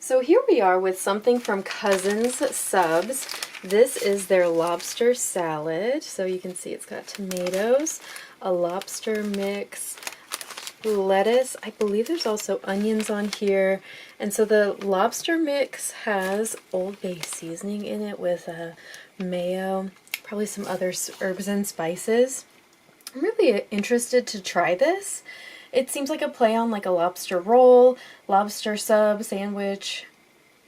So here we are with something from Cousins Subs. This is their lobster salad. So you can see it's got tomatoes, a lobster mix, lettuce. I believe there's also onions on here. And so the lobster mix has Old Bay seasoning in it with mayo, probably some other herbs and spices. I'm really interested to try this. It seems like a play on like a lobster roll, lobster sub, sandwich,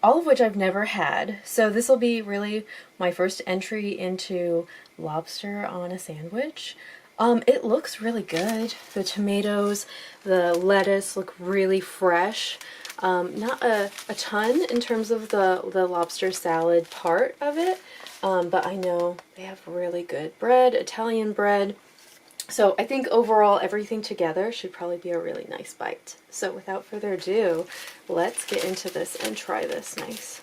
all of which I've never had. So this will be really my first entry into lobster on a sandwich. It looks really good. The tomatoes, the lettuce look really fresh. Not a ton in terms of the lobster salad part of it, but I know they have really good bread, Italian bread. So I think overall everything together should probably be a really nice bite. So without further ado, let's get into this and try this nice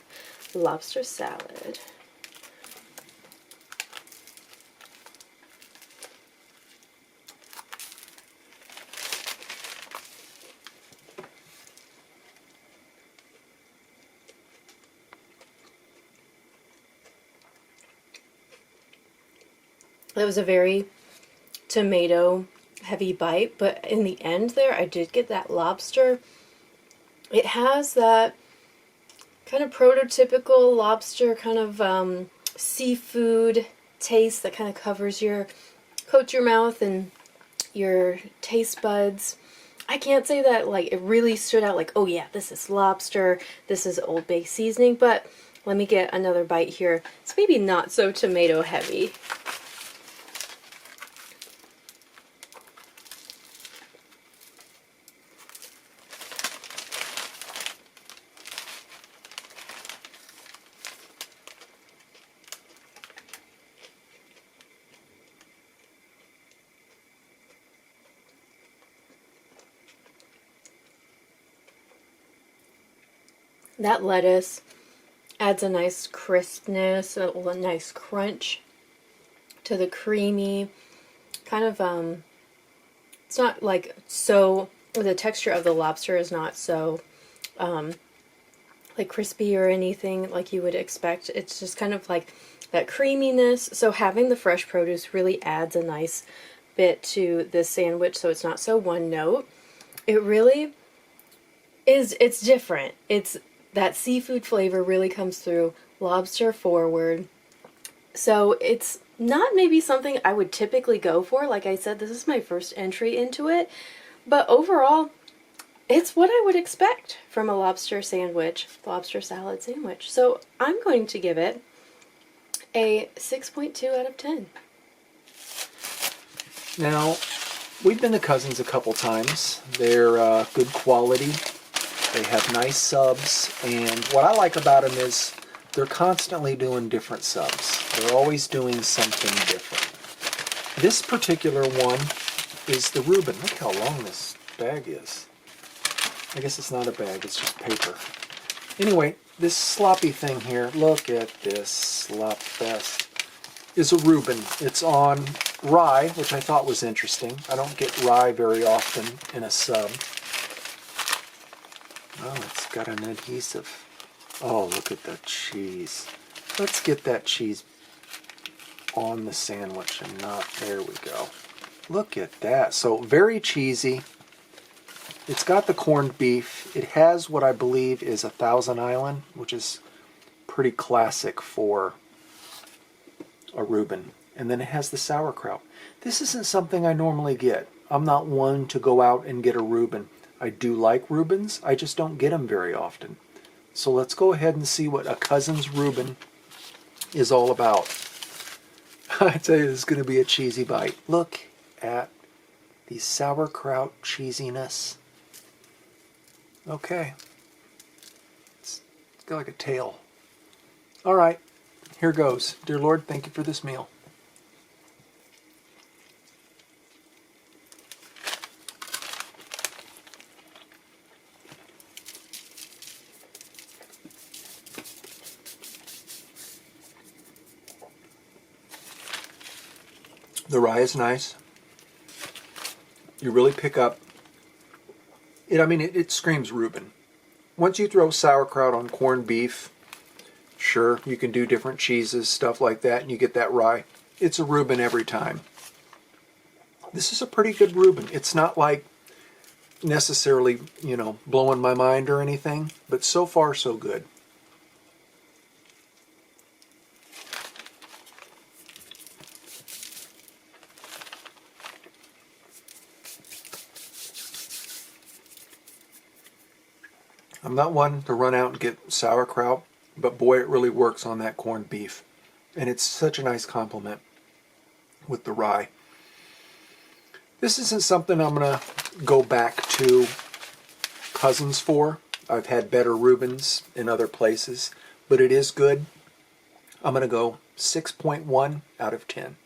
lobster salad. That was a very tomato heavy bite, but in the end there I did get that lobster. It has that kind of prototypical lobster kind of seafood taste that kind of coats your mouth and your taste buds. I can't say that like it really stood out like, oh yeah, this is lobster, this is Old Bay seasoning, but let me get another bite here. It's maybe not so tomato heavy. That lettuce adds a nice crispness, a nice crunch to the creamy kind of it's not like so, the texture of the lobster is not so like crispy or anything like you would expect. It's just kind of like that creaminess. So having the fresh produce really adds a nice bit to this sandwich, so it's not so one note. It really is, it's different. It's that seafood flavor really comes through, lobster forward. So it's not maybe something I would typically go for. Like I said, this is my first entry into it. But overall, it's what I would expect from a lobster sandwich, lobster salad sandwich. So I'm going to give it a 6.2 out of 10. Now, we've been to Cousins a couple times. They're good quality. They have nice subs, and what I like about them is they're constantly doing different subs. They're always doing something different. This particular one is the Reuben. Look how long this bag is. I guess it's not a bag, it's just paper. Anyway, this sloppy thing here, look at this slop fest, is a Reuben. It's on rye, which I thought was interesting. I don't get rye very often in a sub. Oh, it's got an adhesive. Oh, look at the cheese. Let's get that cheese on the sandwich and not, there we go. Look at that. So very cheesy. It's got the corned beef. It has what I believe is a Thousand Island, which is pretty classic for a Reuben. And then it has the sauerkraut. This isn't something I normally get. I'm not one to go out and get a Reuben. I do like Reubens, I just don't get them very often. So let's go ahead and see what a Cousins Reuben is all about. I tell you, this is going to be a cheesy bite. Look at the sauerkraut cheesiness. Okay. It's got like a tail. All right, here goes. Dear Lord, thank you for this meal. The rye is nice. You really pick up it. I mean, it screams Reuben. once you throw sauerkraut on corned beef, sure, you can do different cheeses, stuff like that, and you get that rye. It's a Reuben every time. This is a pretty good Reuben. It's not like necessarily, blowing my mind or anything, but so far so good. I'm not one to run out and get sauerkraut, but boy, it really works on that corned beef. And it's such a nice compliment with the rye. This isn't something I'm going to go back to Cousins for. I've had better Reubens in other places, but it is good. I'm going to go 6.1 out of 10.